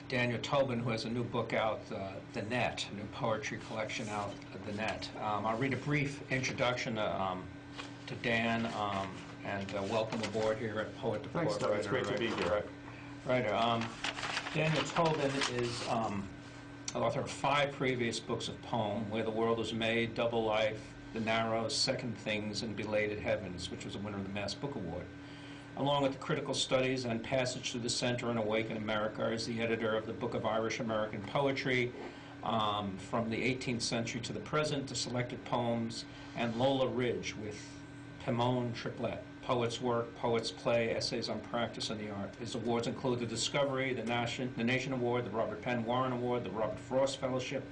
Daniel Tobin, who has a new book out, The Net, a new poetry collection out, The Net. I'll read a brief introduction to Dan, and welcome aboard here at Poet to Thanks, Poet. Doug. It's great to be here. Writer. Daniel Tobin is author of 5 previous books of poem, Where the World Was Made, Double Life, The Narrows, Second Things, and Belated Heavens, which was a winner of the Mass Book Award. Along with the critical studies and Passage Through the Center and Awaken America, is the editor of the Book of Irish American Poetry, from the 18th century to the present, the Selected Poems, and Lola Ridge with Pimone Triplett, Poet's Work, Poet's Play, Essays on Practice and the Art. His awards include the Discovery, the Nation Award, the Robert Penn Warren Award, the Robert Frost Fellowship,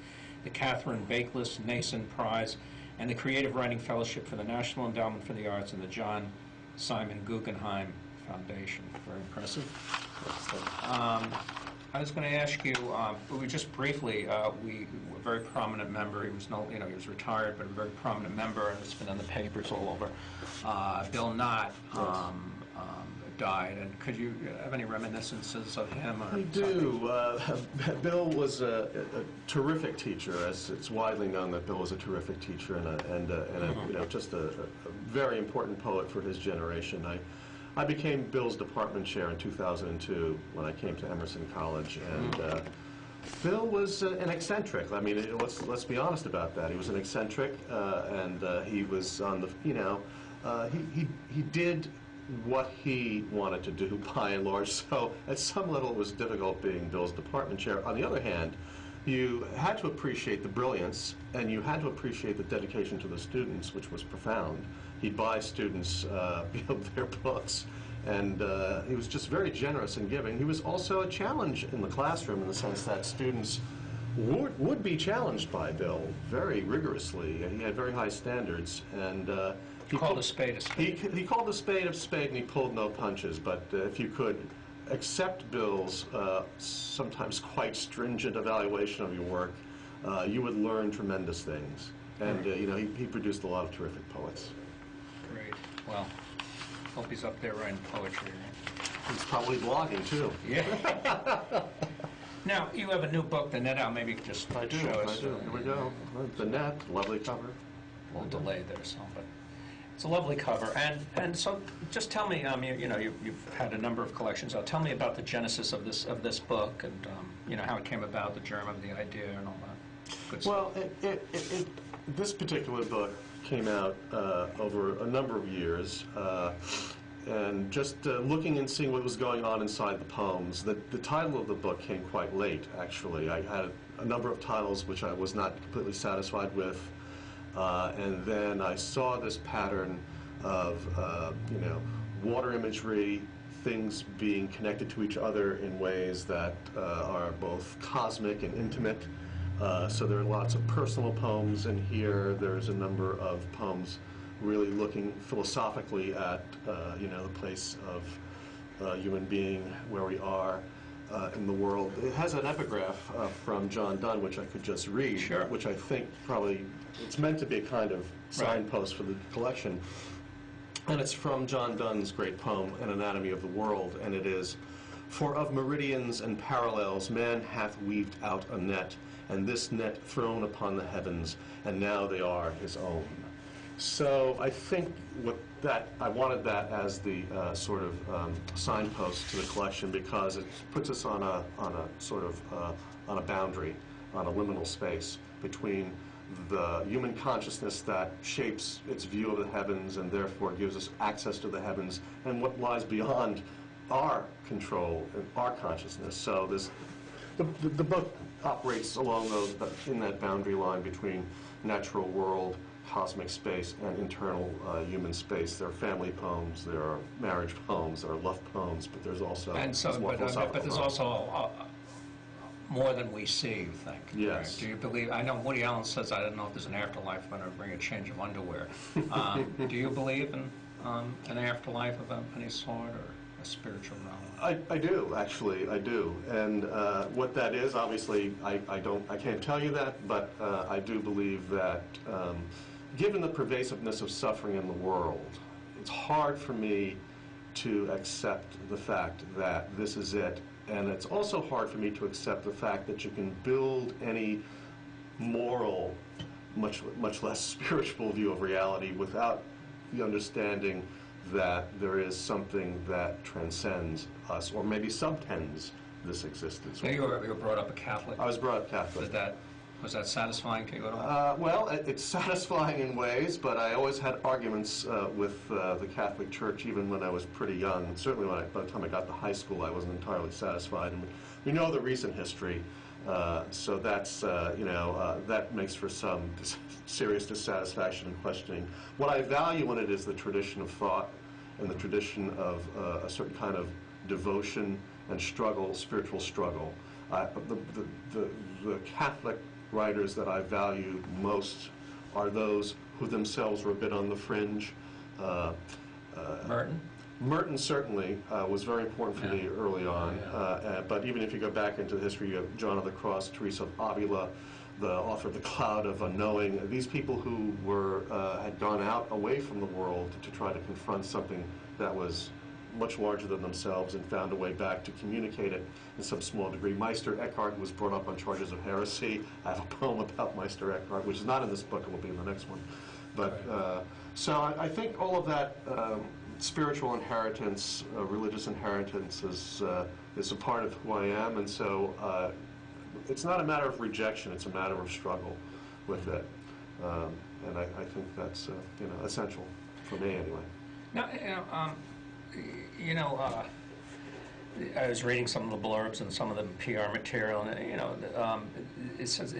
the Katherine Bakeless Nason Prize, and the Creative Writing Fellowship for the National Endowment for the Arts and the John Simon Guggenheim Foundation. Very impressive. I was going to ask you, we just briefly, we were a very prominent member. He was he was retired, but a very prominent member, and it's been in the papers all over. Bill Knott died, and could you have any reminiscences of him? Or I do. Bill was a terrific teacher, as it's widely known that Bill was a terrific teacher and just a very important poet for his generation. I became Bill's department chair in 2002 when I came to Emerson College, and Bill was an eccentric. I mean, let's be honest about that. He was an eccentric, and he was on the he did what he wanted to do by and large. So at some level, it was difficult being Bill's department chair. On the other hand, you had to appreciate the brilliance, and you had to appreciate the dedication to the students, which was profound. He'd buy students their books, and he was just very generous in giving. He was also a challenge in the classroom in the sense that students would be challenged by Bill very rigorously. He had very high standards, and he called a spade a spade. He called a spade a spade, and he pulled no punches. But if you could accept Bill's sometimes quite stringent evaluation of your work, you would learn tremendous things. And he produced a lot of terrific poets. Great. Well, hope he's up there writing poetry. Right? He's probably blogging too. Yeah. Now you have a new book, The Net. Out. Maybe you could just show us. I do. Here we go. The Net, lovely cover. A little delayed there, so but. It's a lovely cover, and so just tell me, you've had a number of collections. Tell me about the genesis of this book, and how it came about, the germ of the idea, and all that good stuff. Well, this particular book came out over a number of years, and just looking and seeing what was going on inside the poems. The title of the book came quite late, actually. I had a number of titles which I was not completely satisfied with. And then I saw this pattern of, water imagery, things being connected to each other in ways that are both cosmic and intimate. So there are lots of personal poems in here. There's a number of poems really looking philosophically at, the place of human being, where we are in the world. It has an epigraph from John Donne, which I could just read, sure. Which I think probably, it's meant to be a kind of signpost for the collection. And it's from John Donne's great poem, An Anatomy of the World, and it is, "For of meridians and parallels man hath weaved out a net, and this net thrown upon the heavens, and now they are his own." So I think I wanted that as the sort of signpost to the collection, because it puts us on a sort of on a boundary, on a liminal space between the human consciousness that shapes its view of the heavens and therefore gives us access to the heavens, and what lies beyond our control and our consciousness. So the book operates along in that boundary line between natural world, cosmic space, and internal human space. There are family poems, there are marriage poems, there are love poems, but there's also but there's also more than we see, you think? Yes. Right? Do you believe? I know Woody Allen says, I don't know if there's an afterlife, but I'll bring a change of underwear. Do you believe in an afterlife of any sort, or a spiritual realm? I do, actually, I do. And what that is, obviously, I can't tell you that, but I do believe that given the pervasiveness of suffering in the world, it's hard for me to accept the fact that this is it And it's also hard for me to accept the fact that you can build any moral, much less spiritual view of reality without the understanding that there is something that transcends us, or maybe subtends this existence. So you were brought up a Catholic? I was brought up Catholic. Was that satisfying to you at all? Well, it's satisfying in ways, but I always had arguments with the Catholic Church even when I was pretty young. Certainly by the time I got to high school, I wasn't entirely satisfied. And we know the recent history, so that's, that makes for some serious dissatisfaction and questioning. What I value in it is the tradition of thought and the tradition of a certain kind of devotion and struggle, spiritual struggle. The Catholic writers that I value most are those who themselves were a bit on the fringe. Merton? Merton certainly was very important for me early on, but even if you go back into the history of John of the Cross, Teresa of Avila, the author of The Cloud of Unknowing, these people who had gone out away from the world to try to confront something that was much larger than themselves and found a way back to communicate it in some small degree. Meister Eckhart was brought up on charges of heresy. I have a poem about Meister Eckhart, which is not in this book, it will be in the next one. But so I think all of that spiritual inheritance, religious inheritance is a part of who I am, and so it's not a matter of rejection, it's a matter of struggle with it. And I think that's essential for me anyway. Now, I was reading some of the blurbs and some of the PR material, and it says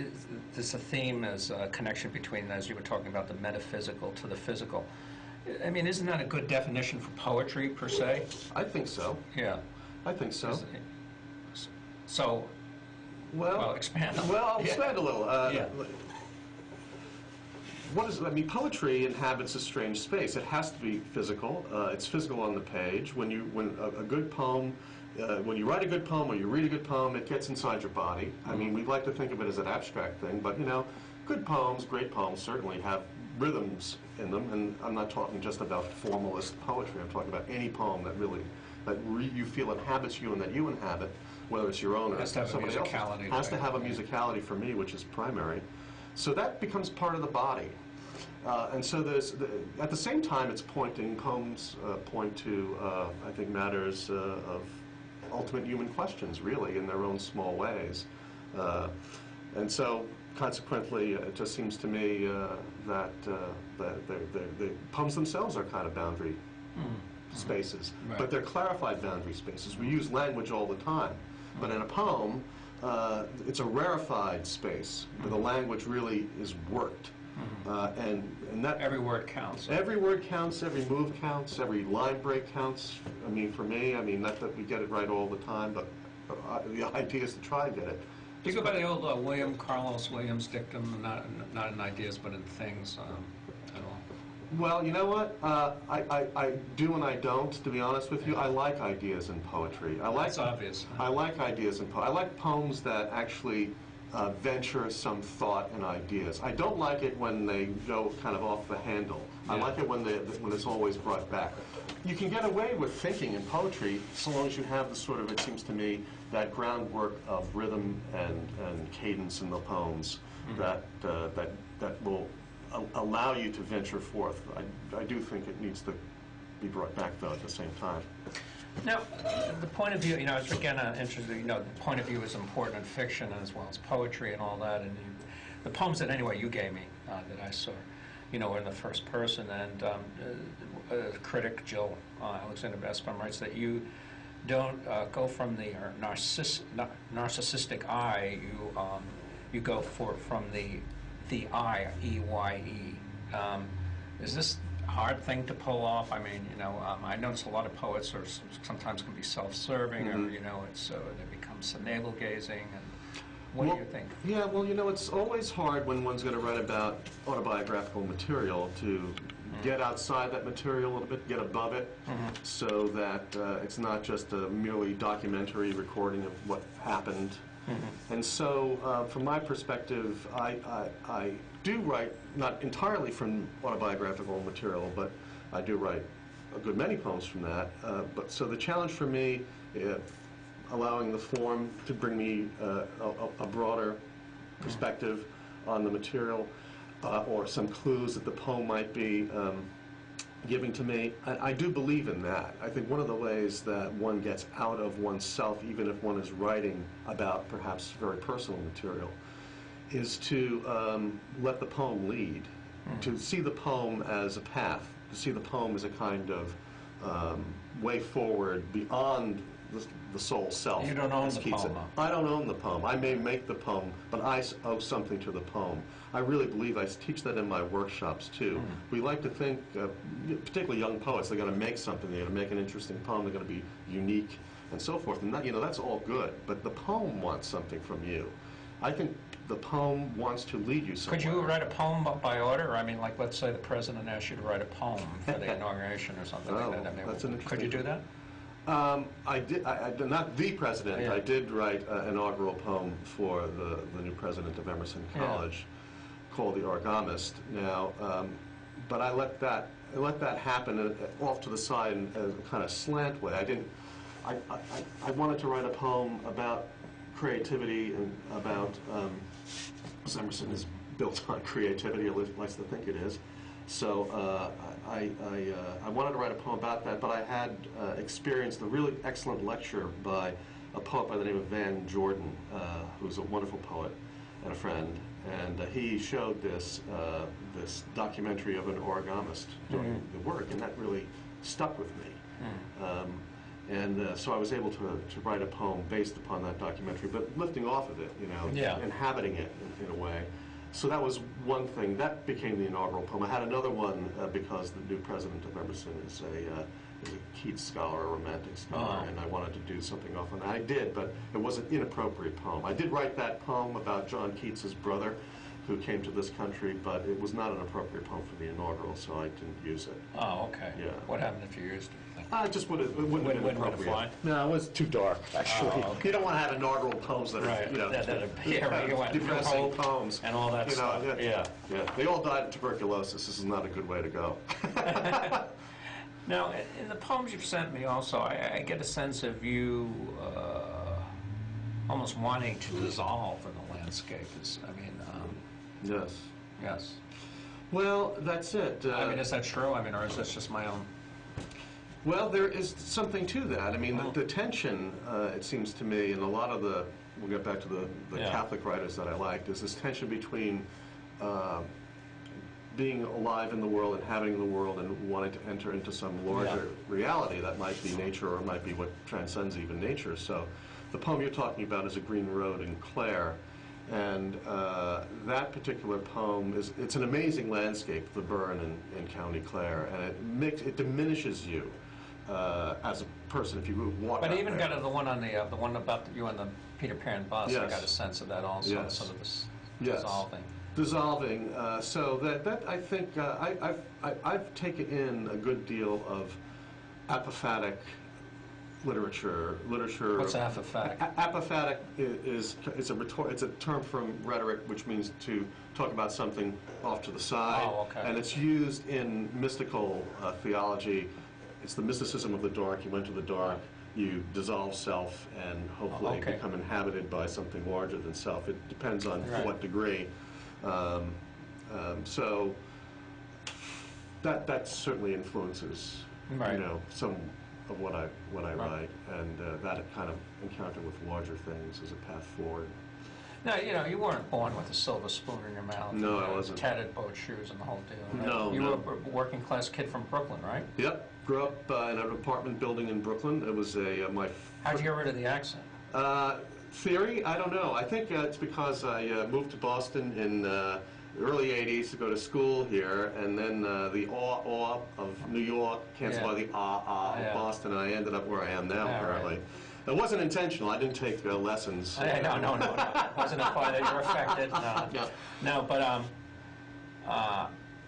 there's a theme as a connection between, as you were talking about, the metaphysical to the physical. I mean, isn't that a good definition for poetry per se? I think so. Yeah, I think so. So, well, expand. Well, I'll expand a little. Yeah. Poetry inhabits a strange space. It has to be physical. It's physical on the page. When a good poem, when you write a good poem or you read a good poem, it gets inside your body. I mean, we like to think of it as an abstract thing, but good poems, great poems, certainly have rhythms in them. And I'm not talking just about formalist poetry. I'm talking about any poem that you feel inhabits you and that you inhabit, whether it's your own or somebody else's. Has to have a musicality for me, which is primary. So that becomes part of the body. And so at the same time, poems point to, I think, matters of ultimate human questions, really, in their own small ways. And so, consequently, it just seems to me that the poems themselves are kind of boundary spaces. Right. But they're clarified boundary spaces. We use language all the time. But in a poem, it's a rarefied space where the language really is worked. And that every word counts. Every word counts, every move counts, every line break counts. I mean, for me, not that we get it right all the time, but the idea is to try and get it. Do you go by the old Carlos Williams dictum, not in ideas but in things at all? Well, you know what? I do and I don't, to be honest with you. I like ideas in poetry. That's obvious. I like ideas in poetry. I like poems that actually venture some thought and ideas. I don't like it when they go kind of off the handle. Yeah. I like it when it's always brought back. You can get away with thinking in poetry so long as you have the sort of, it seems to me, that groundwork of rhythm and cadence in the poems that will allow you to venture forth. I do think it needs to be brought back, though, at the same time. Now, the point of view, I was again interested, the point of view is important in fiction as well as poetry and all that, and the poems that anyway you gave me that I saw, were in the first person, and critic Jill Alexander Bespin writes that you don't go from the narcissistic I, you go from the I, E-Y-E. Is this a hard thing to pull off? I mean, I notice a lot of poets sometimes can be self-serving, or they become navel-gazing. And what do you think? Yeah, well, it's always hard when one's going to write about autobiographical material to get outside that material a little bit, get above it, so that it's not just a merely documentary recording of what happened. And so, from my perspective, I do write, not entirely from autobiographical material, but I do write a good many poems from that. So the challenge for me, allowing the form to bring me a broader perspective on the material, or some clues that the poem might be giving to me. I do believe in that. I think one of the ways that one gets out of oneself, even if one is writing about perhaps very personal material, is to let the poem lead, to see the poem as a path, to see the poem as a kind of way forward beyond the soul self. You don't own as the Keats poem, said. though. I don't own the poem. I may make the poem, but I owe something to the poem. I really believe, I teach that in my workshops too. We like to think, particularly young poets, they're going to make something, they're going to make an interesting poem, they're going to be unique and so forth. And that, that's all good, but the poem wants something from you. I think the poem wants to lead you somewhere. Could you write a poem by order? I mean, like, let's say the president asked you to write a poem for the inauguration or something like that. I mean, that's an interesting could you do that? I did, not the president, Yeah. I did write an inaugural poem for the new president of Emerson College, called The Orgamist. Now, but I let that happen off to the side in a kind of slant way. I wanted to write a poem about creativity and about, Emerson is built on creativity, at least likes to think it is. So I wanted to write a poem about that, but I had experienced a really excellent lecture by a poet by the name of Van Jordan, who's a wonderful poet and a friend, and he showed this documentary of an origamist doing the work, and that really stuck with me. So I was able to write a poem based upon that documentary, but lifting off of it, inhabiting it in a way. So that was one thing. That became the inaugural poem. I had another one because the new president of Emerson is a Keats scholar, a romantic scholar, and I wanted to do something off on that. I did, but it was an inappropriate poem. I did write that poem about John Keats's brother, who came to this country, but it was not an appropriate poem for the inaugural, so I didn't use it. Oh, okay. Yeah. What happened if you used it? I just wouldn't have been Wouldn't have appropriate. fly? No, it was too dark, actually. Oh, okay. You don't want to have inaugural poems that are, Right. You went depressing hope poems. and all that stuff. Yeah. They all died of tuberculosis. This is not a good way to go. Now, in the poems you've sent me also, I get a sense of you almost wanting to dissolve in the landscape. Yes. Yes. Well, that's it. Is that true? Or is this just my own? Well, there is something to that. I mean, the tension, it seems to me, and a lot of we'll get back to the Catholic writers that I liked, is this tension between being alive in the world, inhabiting the world, and wanting to enter into some larger reality that might be nature or might be what transcends even nature. So the poem you're talking about is A Green Road in Clare, and that particular poem it's an amazing landscape, the burn in County Clare, and it diminishes you as a person if you walk But out even there. got the one on the one about you on the Peter Pan bus. I Yes. got a sense of that also. Yes. Sort of this Yes. dissolving. So that I think I've taken in a good deal of apophatic literature. What's apophatic? Apophatic is it's a term from rhetoric, which means to talk about something off to the side. Oh, okay. And it's used in mystical theology. It's the mysticism of the dark. You went to the dark. You dissolve self and hopefully become inhabited by something larger than self. It depends on to what degree. So that certainly influences some of what I write, and that kind of encounter with larger things as a path forward. Now, you weren't born with a silver spoon in your mouth. No, I wasn't. Tattered boat shoes and the whole deal. Right? No, You no. were a working class kid from Brooklyn, right? Yep, grew up in an apartment building in Brooklyn. It was How'd you get rid of the accent? Theory? I don't know. I think it's because I moved to Boston in the early 80s to go to school here, and then the awe of New York canceled by the of Boston, and I ended up where I am now, apparently. Right. It wasn't intentional. I didn't take lessons. No. It wasn't imply that you were affected. No, but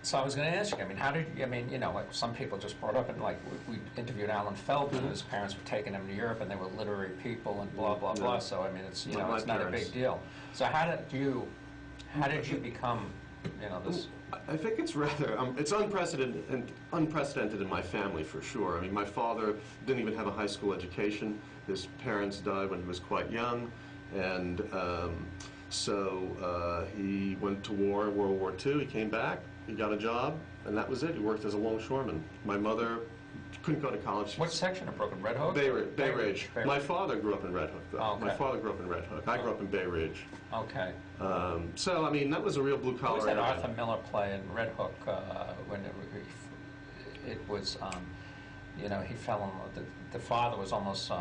so I was going to ask you. How did you? Like some people just brought up, and like we interviewed Alan Feldman, whose parents were taking him to Europe, and they were literary people, and blah blah blah. So it's it's not a big deal. So how did you become this? I think it's rather it's unprecedented in my family for sure. My father didn't even have a high school education. His parents died when he was quite young, and so he went to war in World War II. He came back, he got a job, and that was it. He worked as a longshoreman. My mother couldn't go to college. What section of Brooklyn? Red Hook? Bay Ridge. My father grew up in Red Hook, though. Oh, okay. My father grew up in Red Hook. I grew up in Bay Ridge. Okay. So, I mean, that was a real blue-collar What was that area. Arthur Miller play in Red Hook when it was, you know, he fell in love, the father was almost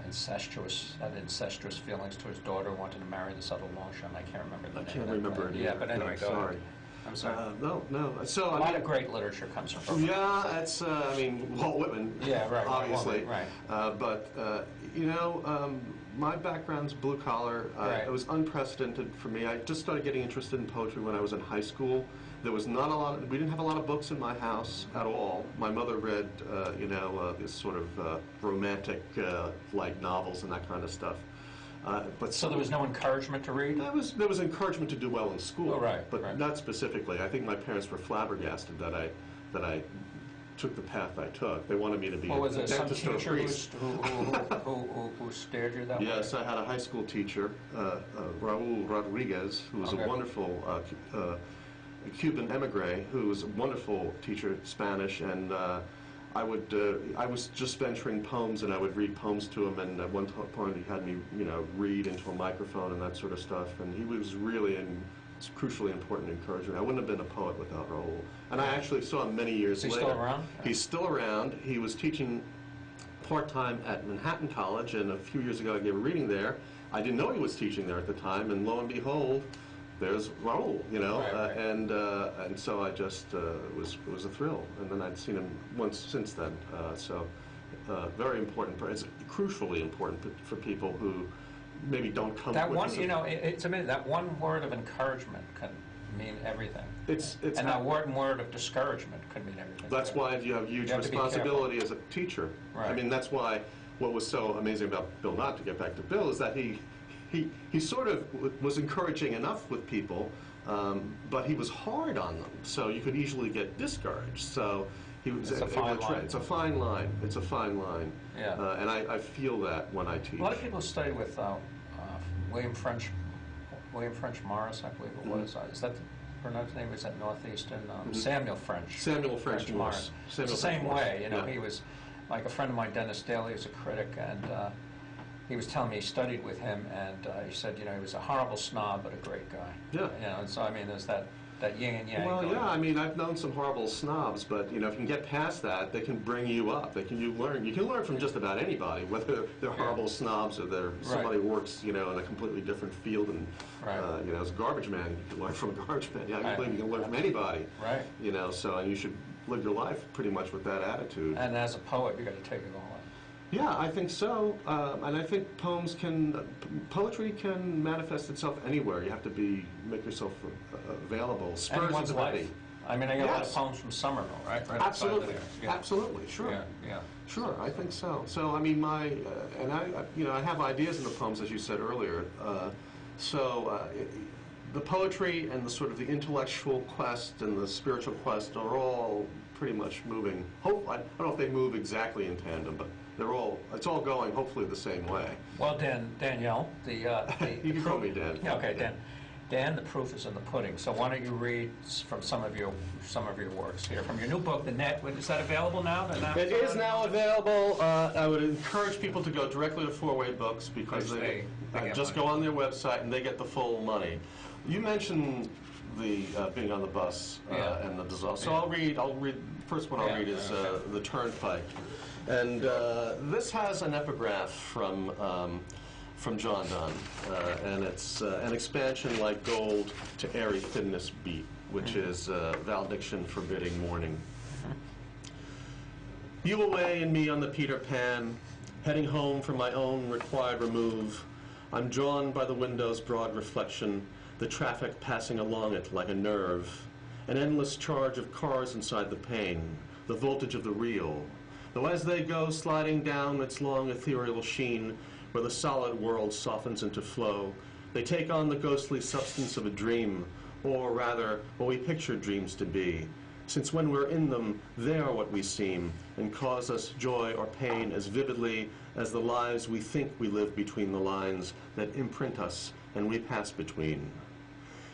incestuous, had incestuous feelings to his daughter, wanted to marry this other longshoreman. I can't remember the name. I can't remember it. Yeah, but anyway, go sorry. ahead. I'm sorry. No. So, A lot of great literature comes from Brooklyn. Yeah, that's, I mean, Walt Whitman. Yeah, right. Obviously. Right. You know, my background's blue collar. Right. It was unprecedented for me. I just started getting interested in poetry when I was in high school. There was not a lot, we didn't have a lot of books in my house at all. My mother read, you know, this sort of romantic, light novels and that kind of stuff. But So there was no encouragement to read? there was encouragement to do well in school, Oh, right, but right. not specifically. I think my parents were flabbergasted that I took the path I took. They wanted me to be Or was a there some dentist or a teacher priest. who steered you that way? Yes, I had a high school teacher, Raul Rodriguez, who was Okay. a wonderful Cuban emigre, who was a wonderful teacher, Spanish, and I was just venturing poems, and I would read poems to him, and at one point he had me, you know, read into a microphone and that sort of stuff, and he was really it's crucially important encouragement. I wouldn't have been a poet without Raul. And I actually saw him many years Is he later. still around? He's still around. He was teaching part-time at Manhattan College, and a few years ago I gave a reading there. I didn't know he was teaching there at the time, and lo and behold, there's Raul, you know, Right. And so I just it was a thrill, and then I'd seen him once since then. Very important. It's crucially important for people who maybe don't come. That with one, this- you know, it's amazing. That one word of encouragement can mean everything. It's And that one word of discouragement can mean everything. That's too. why you have huge You have to be responsibility as a teacher. I Right. mean, that's why what was so amazing about Bill Knott, to get back to Bill, is that he sort of was encouraging enough with people, but he was hard on them, so you could easily get discouraged. So he was. It's a fine line. It's a fine line. It's a fine line. Yeah. And I feel that when I teach. A lot of people study with William French Morris, I believe it was. Is that the pronounced name? Is that Northeastern? Samuel French. Samuel French Morris. It's Samuel the same French Morris. way, you know. Yeah. He was like a friend of mine, Dennis Daly, is a critic, and he was telling me he studied with him, and he said, you know, he was a horrible snob but a great guy. Yeah. You know, and so I mean, there's that yin and yang. Well, going yeah, on. I mean, I've known some horrible snobs, but, you know, if you can get past that, they can bring you up. You can learn from just about anybody, whether they're horrible snobs or they're somebody who works, you know, in a completely different field and, Right. you know, as a garbage man, you can learn from a garbage man. Yeah, I Right. believe you can learn from anybody. Right. You know, so, and you should live your life pretty much with that attitude. And as a poet, you got to take it all in. Yeah, I think so, and I think poetry can manifest itself anywhere. You have to make yourself available. Spurs Anyone's at the ready. life. I mean, I got a lot of Yes. poems from Somerville, right? Right outside Absolutely, there. Yeah. absolutely, sure. Yeah. Sure, I think so. So, I mean, I have ideas in the poems, as you said earlier. The poetry and the sort of the intellectual quest and the spiritual quest are all pretty much moving. I don't know if they move exactly in tandem, but it's all going hopefully the same way. Well, Danielle, You can call me Dan. Yeah, okay, Dan. Dan, the proof is in the pudding. So why don't you read from some of your works here from your new book, The Net? Is that available now? It is now available. I would encourage people to go directly to ForeWord Books because They get just money. go on their website and they get the full money. You mentioned the being on the bus Yeah. and the dissolve. So Yeah. I'll read. First one I'll read is The Turnpike, and this has an epigraph from John Donne, and it's an expansion like gold to airy thinness beat, which is valediction forbidding mourning. You away and me on the Peter Pan, heading home from my own required remove. I'm drawn by the window's broad reflection, the traffic passing along it like a nerve, an endless charge of cars inside the pane, the voltage of the reel, though as they go sliding down its long ethereal sheen, where the solid world softens into flow, they take on the ghostly substance of a dream, or rather, what we picture dreams to be, since when we're in them, they are what we seem, and cause us joy or pain as vividly as the lives we think we live between the lines that imprint us and we pass between.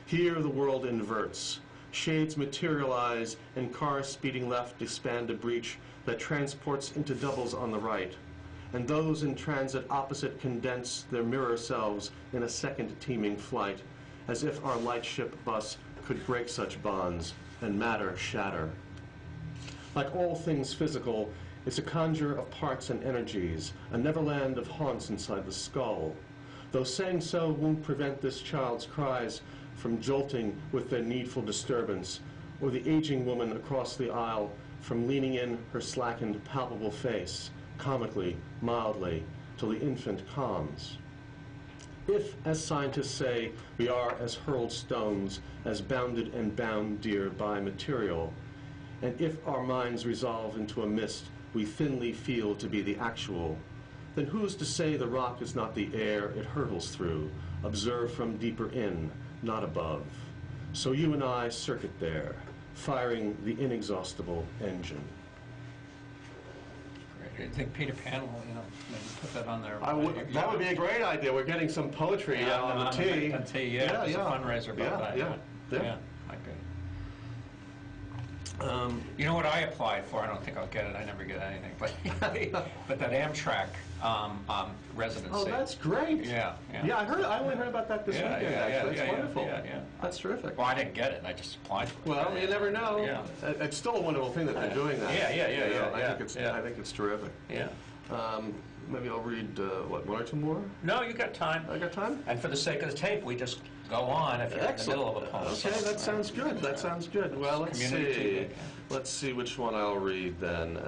Here the world inverts. Shades materialize, and cars speeding left expand a breach that transports into doubles on the right, and those in transit opposite condense their mirror selves in a second teeming flight, as if our lightship bus could break such bonds and matter shatter. Like all things physical, it's a conjure of parts and energies, a neverland of haunts inside the skull. Though saying so won't prevent this child's cries from jolting with their needful disturbance, or the aging woman across the aisle from leaning in her slackened, palpable face, comically, mildly, till the infant calms. If, as scientists say, we are as hurled stones, as bounded and bound dear by material, and if our minds resolve into a mist we thinly feel to be the actual, then who's to say the rock is not the air it hurtles through, observed from deeper in, not above? So you and I circuit there, firing the inexhaustible engine. Great. I think Peter Pan will, maybe put that on there. That would be a great idea. We're getting some poetry on the tee. On the tee, yeah. There's a fundraiser about that. Yeah. Might be. You know what I applied for? I don't think I'll get it. I never get anything. But that Amtrak residency. Oh, that's great. Yeah. I only heard about that this weekend, actually. It's wonderful. Yeah. That's terrific. Well, I didn't get it. I just applied for it. Well, you never know. Yeah. It's still a wonderful thing that they're doing that. Yeah. I think it's terrific. Yeah. Maybe I'll read, one or two more? No, you got time. I got time? And for the sake of the tape, we just go on if you're in the middle of a poem. Okay, that sounds good. That sounds good. Well, let's see. Let's see which one I'll read then.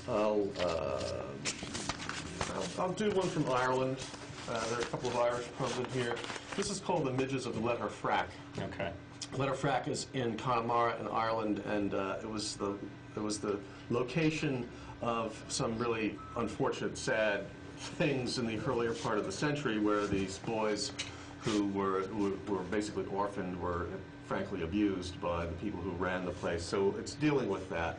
I'll do one from Ireland. There are a couple of Irish poems in here. This is called The Midges of the Letter Frack. Okay. Letter Frack is in Connemara in Ireland, and it was the location of some really unfortunate, sad things in the earlier part of the century, where these boys who were basically orphaned were frankly abused by the people who ran the place. So it's dealing with that.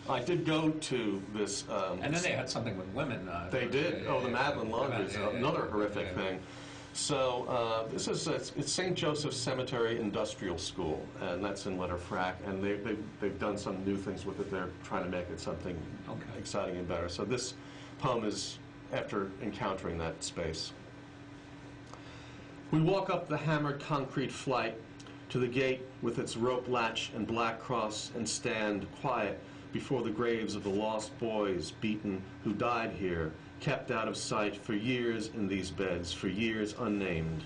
I did go to this. And then they had something with women. They did. The Madeline Laundry is another horrific thing. So this is it's St. Joseph's Cemetery Industrial School, and that's in Letterfrack, and they've done some new things with it. They're trying to make it something exciting and better. So this poem is after encountering that space. We walk up the hammered concrete flight to the gate with its rope latch and black cross, and stand quiet before the graves of the lost boys beaten who died here, kept out of sight for years in these beds, for years unnamed.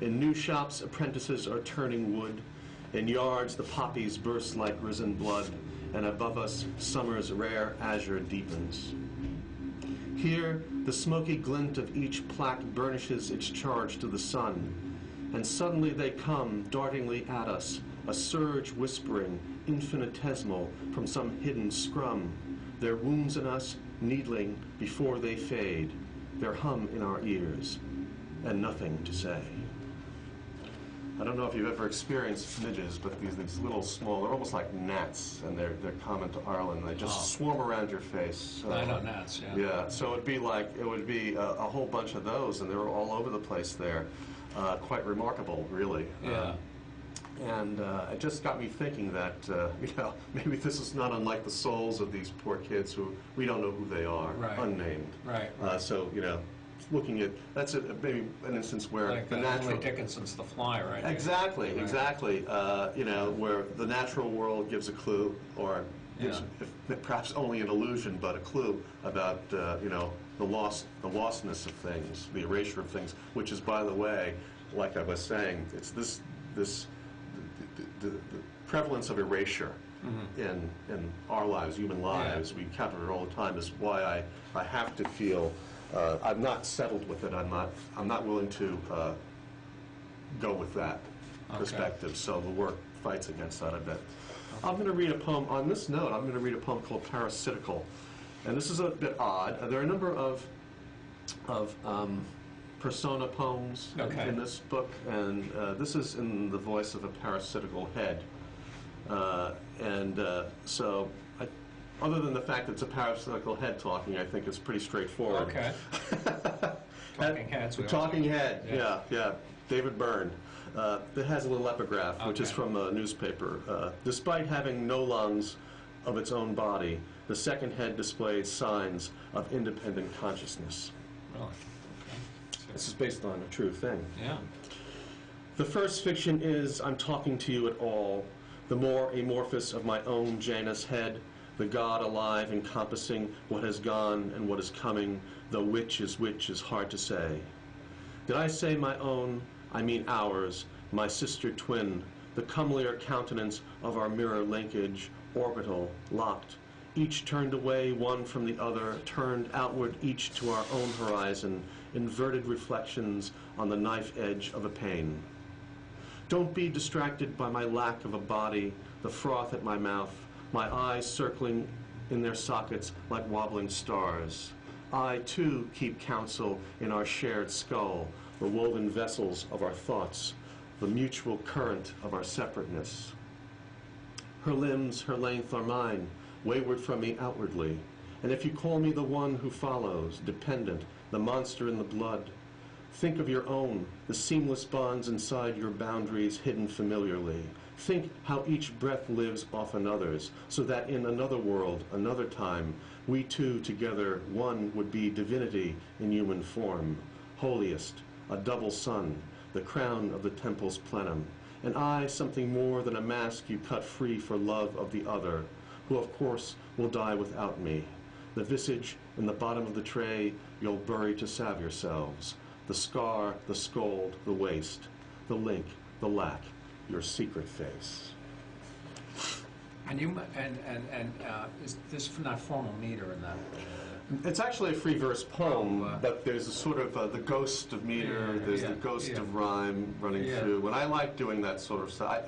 In new shops, apprentices are turning wood. In yards, the poppies burst like risen blood, and above us, summer's rare azure deepens. Here, the smoky glint of each plaque burnishes its charge to the sun, and suddenly they come dartingly at us, a surge whispering, infinitesimal from some hidden scrum, their wounds in us needling before they fade, their hum in our ears, and nothing to say. I don't know if you've ever experienced midges, but these little small, they're almost like gnats, and they're common to Ireland. They just swarm around your face. I know gnats, yeah. Yeah, so it would be a whole bunch of those, and they were all over the place there. Quite remarkable, really. Yeah. And it just got me thinking that, maybe this is not unlike the souls of these poor kids who we don't know who they are, unnamed. Right. So, looking at, that's maybe an instance where like the natural... Emily Dickinson's The Fly, right? Exactly. Where the natural world gives a clue, or gives, if perhaps only an illusion, but a clue about, the lostness of things, the erasure of things, which is, by the way, like I was saying, it's the prevalence of erasure in our lives, human lives, we encounter it all the time, is why I have to feel I'm not settled with it. I'm not willing to go with that perspective. So the work fights against that a bit. I'm going to read a poem on this note. I'm going to read a poem called Parasitical, and this is a bit odd. There are a number of persona poems in this book, and this is in the voice of a parasitical head. So, other than the fact that it's a parasitical head talking, I think it's pretty straightforward. Okay. Talking heads. Talking head, yeah. David Byrne. It has a little epigraph, which is from a newspaper. Despite having no lungs of its own body, the second head displays signs of independent consciousness. Really? Okay. This is based on a true thing. Yeah. The first fiction is I'm talking to you at all, the more amorphous of my own Janus head, the God alive encompassing what has gone and what is coming, though which is hard to say. Did I say my own? I mean ours, my sister twin, the comelier countenance of our mirror linkage, orbital, locked, each turned away one from the other, turned outward each to our own horizon, inverted reflections on the knife edge of a pane. Don't be distracted by my lack of a body, the froth at my mouth, my eyes circling in their sockets like wobbling stars. I, too, keep counsel in our shared skull, the woven vessels of our thoughts, the mutual current of our separateness. Her limbs, her length are mine, wayward from me outwardly. And if you call me the one who follows, dependent, the monster in the blood, think of your own, the seamless bonds inside your boundaries hidden familiarly. Think how each breath lives off another's, so that in another world, another time, we two together, one would be divinity in human form, holiest, a double sun, the crown of the temple's plenum, and I something more than a mask you cut free for love of the other, who of course will die without me. The visage in the bottom of the tray you'll bury to salve yourselves, the scar, the scold, the waste, the link, the lack, your secret face. And is this not formal meter in that? It's actually a free verse poem, but there's a sort of the ghost of meter, there's the ghost of rhyme running through, and I like doing that sort of stuff.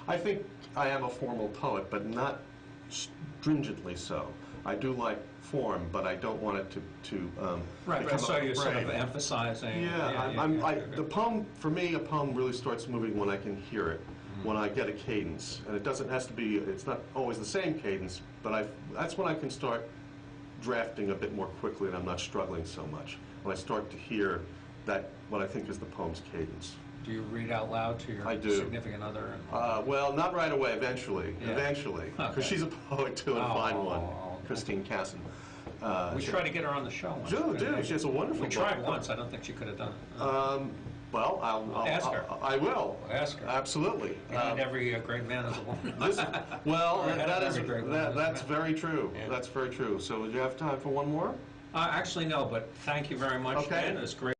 I think I am a formal poet, but not stringently so. I do like form, but I don't want it to right, become so you're sort of frame. emphasizing. The poem, for me, a poem really starts moving when I can hear it, when I get a cadence, and it's not always the same cadence, but that's when I can start drafting a bit more quickly and I'm not struggling so much. When I start to hear that, what I think is the poem's cadence. Do you read out loud to your significant other? Well, not right away, eventually, because she's a poet too, and a fine one, Christine Casson. We try to get her on the show. Do. She has a wonderful We tried once. I don't think she could have done it. Well, I'll ask her. I will. We'll ask her. Absolutely. And every great man is a woman. That's very true. Yeah. That's very true. So, do you have time for one more? Actually, no. But thank you very much, Ben. It was great.